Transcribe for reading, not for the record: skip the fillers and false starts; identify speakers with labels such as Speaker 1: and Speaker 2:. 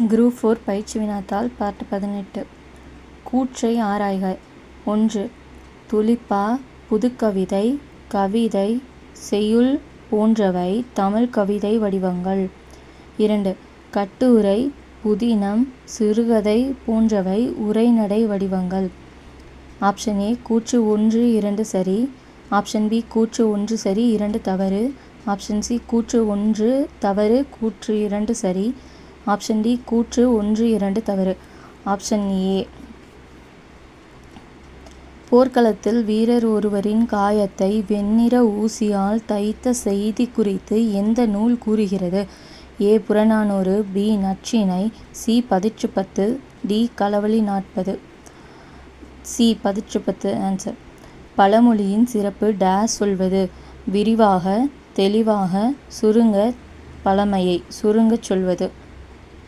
Speaker 1: Group 4 பயிற்சி வினாத்தாள் part 18. கூற்றை ஆராய்க. 1. துளிப்பா, புதுக்கவிதை, கவிதை, செய்யுள் போன்றவை தமிழ் கவிதை வடிவங்கள். 2. கட்டுரை, புதினம், சிறுகதை போன்றவை உரைநடை வடிவங்கள். ஆப்ஷன் ஏ கூற்று 1, 2 சரி. ஆப்ஷன் பி கூற்று 1 சரி, 2 தவறு. ஆப்ஷன் சி கூற்று 1 தவறு, கூற்று 2 சரி. ஆப்ஷன் டி கூற்று 1, 2 தவறு. Option A. போர்க்களத்தில் வீரர் ஒருவரின் காயத்தை வெண்ணிற ஊசியால் தைத்த செய்தி குறித்து எந்த நூல் கூறுகிறது? A. Purananuru, B. Natrinai, C. Pathitrupathu, D. Kalavazhi 40. C. Pathitrupathu answer. பழமொழியின் சிறப்பு டேஸ் சொல்வது. விரிவாக, தெளிவாக, சுருங்க, பழமையை சுருங்கச் சொல்வது.